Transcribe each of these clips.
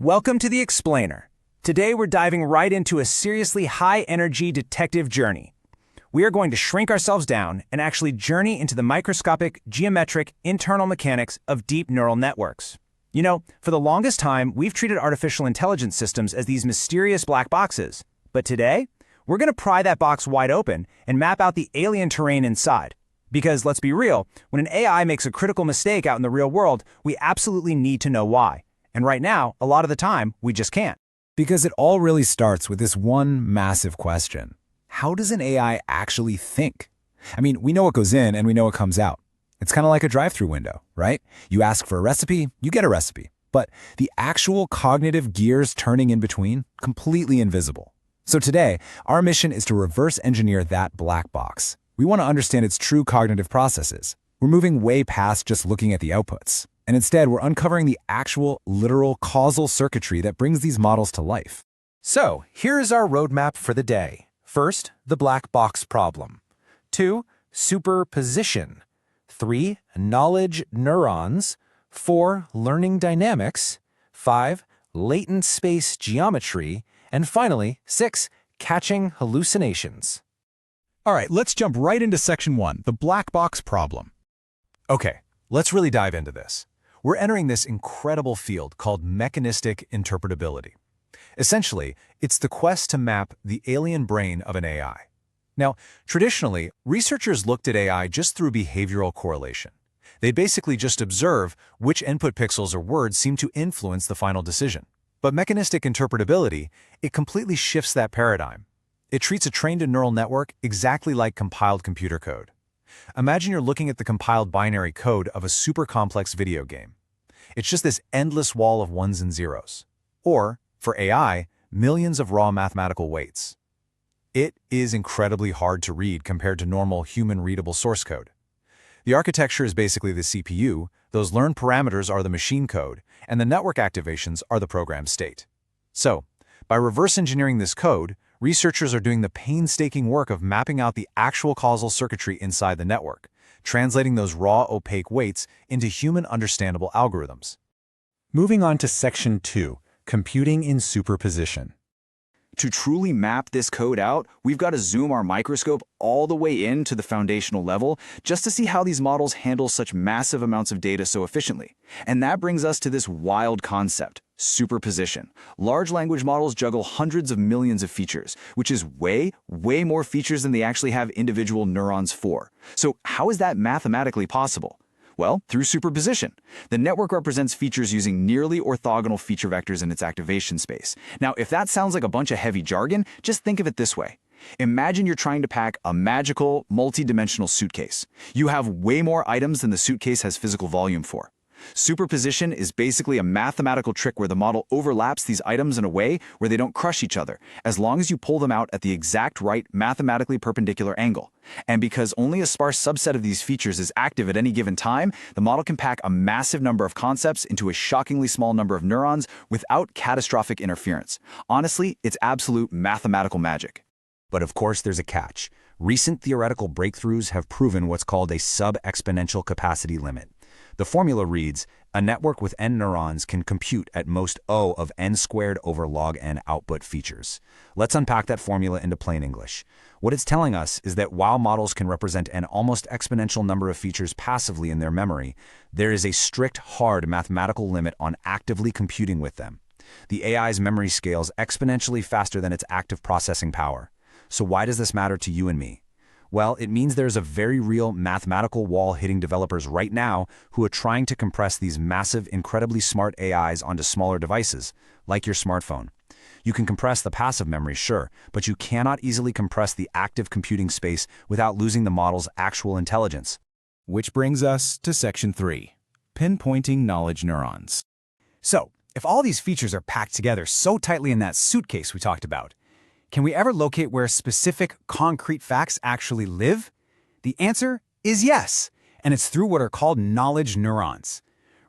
Welcome to The Explainer. Today we're diving right into a seriously high-energy detective journey. We are going to shrink ourselves down and actually journey into the microscopic, geometric, internal mechanics of deep neural networks. You know, for the longest time, we've treated artificial intelligence systems as these mysterious black boxes. But today, we're going to pry that box wide open and map out the alien terrain inside. Because let's be real, when an AI makes a critical mistake out in the real world, we absolutely need to know why. And right now, a lot of the time, we just can't. Because it all really starts with this one massive question. How does an AI actually think? I mean, we know what goes in and we know what comes out. It's kind of like a drive-through window, right? You ask for a recipe, you get a recipe. But the actual cognitive gears turning in between, completely invisible. So today, our mission is to reverse engineer that black box. We want to understand its true cognitive processes. We're moving way past just looking at the outputs. And instead, we're uncovering the actual, literal, causal circuitry that brings these models to life. So, here is our roadmap for the day. First, the black box problem. 2, superposition. 3, knowledge neurons. 4, learning dynamics. 5, latent space geometry. And finally, 6, catching hallucinations. All right, let's jump right into section 1, the black box problem. Okay, let's really dive into this. We're entering this incredible field called mechanistic interpretability. Essentially, it's the quest to map the alien brain of an AI. Now, traditionally, researchers looked at AI just through behavioral correlation. They'd basically just observe which input pixels or words seem to influence the final decision. But mechanistic interpretability, it completely shifts that paradigm. It treats a trained neural network exactly like compiled computer code. Imagine you're looking at the compiled binary code of a super complex video game. It's just this endless wall of ones and zeros. Or, for AI, millions of raw mathematical weights. It is incredibly hard to read compared to normal human-readable source code. The architecture is basically the CPU, those learned parameters are the machine code, and the network activations are the program state. So, by reverse engineering this code, researchers are doing the painstaking work of mapping out the actual causal circuitry inside the network, translating those raw, opaque weights into human-understandable algorithms. Moving on to section 2, computing in superposition. To truly map this code out, we've got to zoom our microscope all the way into the foundational level just to see how these models handle such massive amounts of data so efficiently. And that brings us to this wild concept, superposition. Large language models juggle hundreds of millions of features, which is way more features than they actually have individual neurons for. So how is that mathematically possible? Well, through superposition. The network represents features using nearly orthogonal feature vectors in its activation space. Now, if that sounds like a bunch of heavy jargon, just think of it this way. Imagine you're trying to pack a magical, multi-dimensional suitcase. You have way more items than the suitcase has physical volume for. Superposition is basically a mathematical trick where the model overlaps these items in a way where they don't crush each other, as long as you pull them out at the exact right mathematically perpendicular angle. And because only a sparse subset of these features is active at any given time, the model can pack a massive number of concepts into a shockingly small number of neurons without catastrophic interference. Honestly, it's absolute mathematical magic. But of course, there's a catch. Recent theoretical breakthroughs have proven what's called a sub-exponential capacity limit. The formula reads, a network with n neurons can compute at most O of n squared over log n output features. Let's unpack that formula into plain English. What it's telling us is that while models can represent an almost exponential number of features passively in their memory, there is a strict, hard mathematical limit on actively computing with them. The AI's memory scales exponentially faster than its active processing power. So why does this matter to you and me? Well, it means there's a very real mathematical wall hitting developers right now who are trying to compress these massive, incredibly smart AIs onto smaller devices, like your smartphone. You can compress the passive memory, sure, but you cannot easily compress the active computing space without losing the model's actual intelligence. Which brings us to section 3, pinpointing knowledge neurons. So, if all these features are packed together so tightly in that suitcase we talked about, can we ever locate where specific, concrete facts actually live? The answer is yes, and it's through what are called knowledge neurons.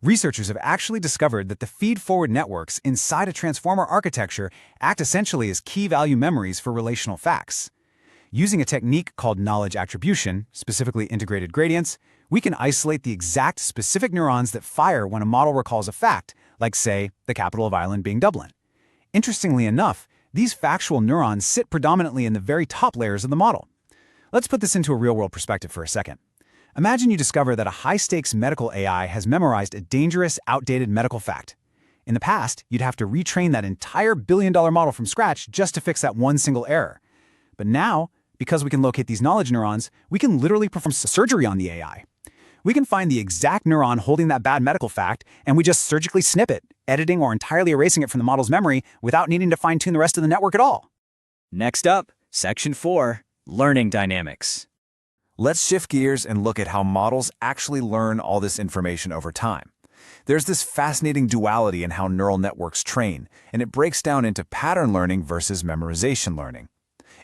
Researchers have actually discovered that the feed-forward networks inside a transformer architecture act essentially as key-value memories for relational facts. Using a technique called knowledge attribution, specifically integrated gradients, we can isolate the exact specific neurons that fire when a model recalls a fact, like, say, the capital of Ireland being Dublin. Interestingly enough, these factual neurons sit predominantly in the very top layers of the model. Let's put this into a real-world perspective for a second. Imagine you discover that a high-stakes medical AI has memorized a dangerous, outdated medical fact. In the past, you'd have to retrain that entire billion-dollar model from scratch just to fix that one single error. But now, because we can locate these knowledge neurons, we can literally perform surgery on the AI. We can find the exact neuron holding that bad medical fact, and we just surgically snip it, editing or entirely erasing it from the model's memory without needing to fine-tune the rest of the network at all. Next up, Section 4, Learning Dynamics. Let's shift gears and look at how models actually learn all this information over time. There's this fascinating duality in how neural networks train, and it breaks down into pattern learning versus memorization learning.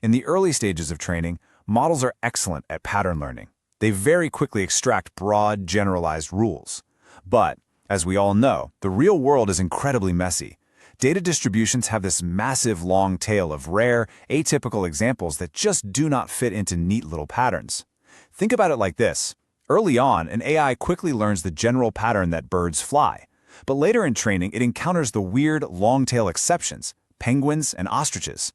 In the early stages of training, models are excellent at pattern learning. They very quickly extract broad, generalized rules. But, as we all know, the real world is incredibly messy. Data distributions have this massive long tail of rare, atypical examples that just do not fit into neat little patterns. Think about it like this. Early on, an AI quickly learns the general pattern that birds fly. But later in training, it encounters the weird, long-tail exceptions, penguins and ostriches.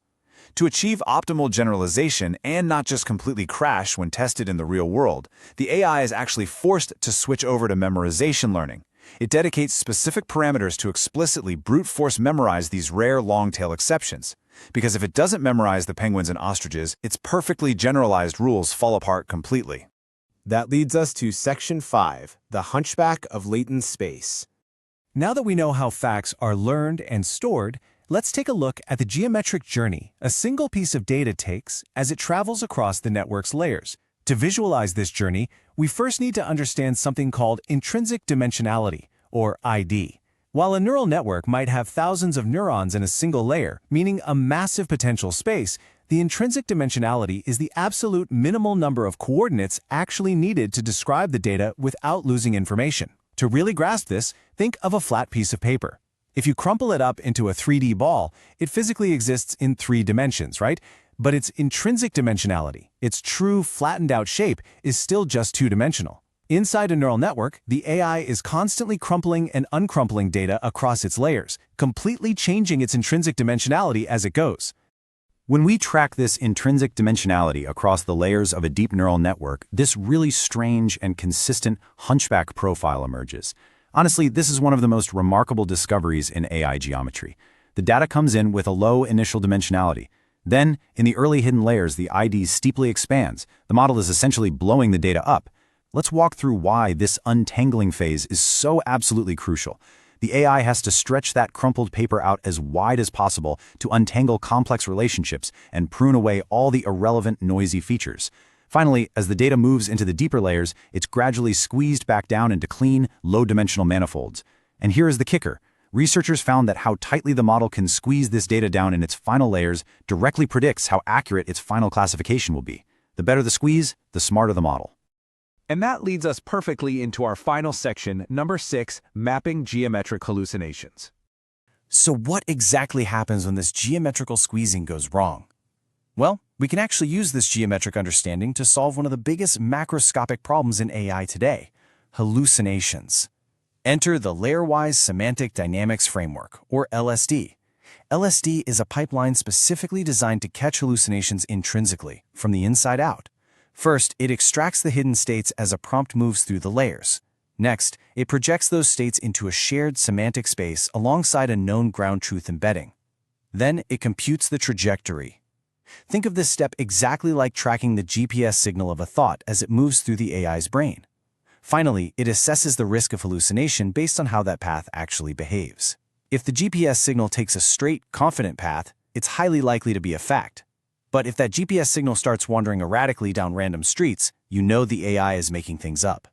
To achieve optimal generalization and not just completely crash when tested in the real world, the AI is actually forced to switch over to memorization learning. It dedicates specific parameters to explicitly brute force memorize these rare long-tail exceptions. Because if it doesn't memorize the penguins and ostriches, its perfectly generalized rules fall apart completely. That leads us to Section 5, the hunchback of latent space. Now that we know how facts are learned and stored, let's take a look at the geometric journey a single piece of data takes as it travels across the network's layers. To visualize this journey, we first need to understand something called intrinsic dimensionality, or ID. While a neural network might have thousands of neurons in a single layer, meaning a massive potential space, the intrinsic dimensionality is the absolute minimal number of coordinates actually needed to describe the data without losing information. To really grasp this, think of a flat piece of paper. If you crumple it up into a 3D ball, it physically exists in 3 dimensions, right? But its intrinsic dimensionality, its true flattened-out shape, is still just 2-dimensional. Inside a neural network, the AI is constantly crumpling and uncrumpling data across its layers, completely changing its intrinsic dimensionality as it goes. When we track this intrinsic dimensionality across the layers of a deep neural network, this really strange and consistent hunchback profile emerges. Honestly, this is one of the most remarkable discoveries in AI geometry. The data comes in with a low initial dimensionality. Then, in the early hidden layers, the ID steeply expands. The model is essentially blowing the data up. Let's walk through why this untangling phase is so absolutely crucial. The AI has to stretch that crumpled paper out as wide as possible to untangle complex relationships and prune away all the irrelevant, noisy features. Finally, as the data moves into the deeper layers, it's gradually squeezed back down into clean, low-dimensional manifolds. And here is the kicker. Researchers found that how tightly the model can squeeze this data down in its final layers directly predicts how accurate its final classification will be. The better the squeeze, the smarter the model. And that leads us perfectly into our final section, number 6, mapping geometric hallucinations. So what exactly happens when this geometrical squeezing goes wrong? Well, we can actually use this geometric understanding to solve one of the biggest macroscopic problems in AI today, hallucinations. Enter the Layer-wise Semantic Dynamics framework, or LSD. LSD is a pipeline specifically designed to catch hallucinations intrinsically, from the inside out. First, it extracts the hidden states as a prompt moves through the layers. Next, it projects those states into a shared semantic space alongside a known ground truth embedding. Then, it computes the trajectory. Think of this step exactly like tracking the GPS signal of a thought as it moves through the AI's brain. Finally, it assesses the risk of hallucination based on how that path actually behaves. If the GPS signal takes a straight, confident path, it's highly likely to be a fact. But if that GPS signal starts wandering erratically down random streets, you know the AI is making things up.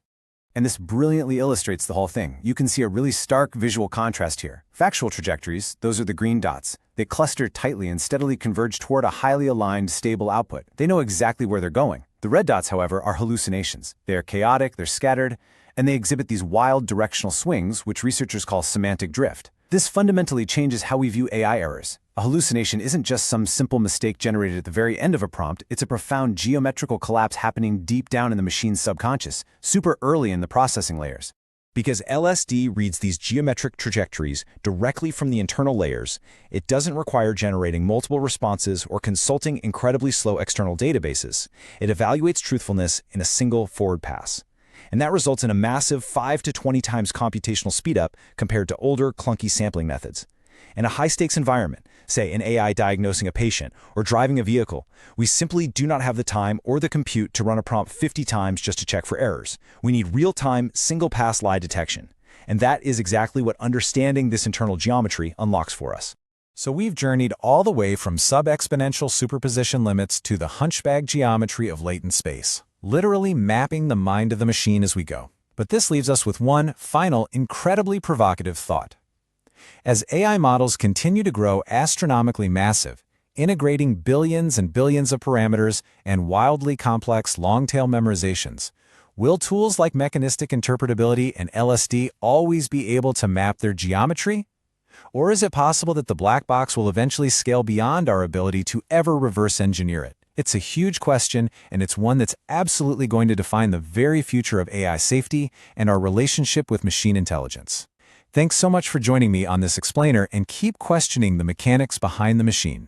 And this brilliantly illustrates the whole thing. You can see a really stark visual contrast here. Factual trajectories, those are the green dots. They cluster tightly and steadily converge toward a highly aligned, stable output. They know exactly where they're going. The red dots, however, are hallucinations. They are chaotic, they're scattered, and they exhibit these wild directional swings, which researchers call semantic drift. This fundamentally changes how we view AI errors. A hallucination isn't just some simple mistake generated at the very end of a prompt, it's a profound geometrical collapse happening deep down in the machine's subconscious, super early in the processing layers. Because LSD reads these geometric trajectories directly from the internal layers, it doesn't require generating multiple responses or consulting incredibly slow external databases. It evaluates truthfulness in a single forward pass. And that results in a massive 5 to 20 times computational speedup compared to older, clunky sampling methods. In a high-stakes environment, say an AI diagnosing a patient or driving a vehicle, we simply do not have the time or the compute to run a prompt 50 times just to check for errors. We need real-time, single-pass lie detection. And that is exactly what understanding this internal geometry unlocks for us. So we've journeyed all the way from sub-exponential superposition limits to the hunchback geometry of latent space, literally mapping the mind of the machine as we go. But this leaves us with one final, incredibly provocative thought. As AI models continue to grow astronomically massive, integrating billions and billions of parameters and wildly complex long-tail memorizations, will tools like mechanistic interpretability and LSD always be able to map their geometry? Or is it possible that the black box will eventually scale beyond our ability to ever reverse engineer it? It's a huge question, and it's one that's absolutely going to define the very future of AI safety and our relationship with machine intelligence. Thanks so much for joining me on this explainer, and keep questioning the mechanics behind the machine.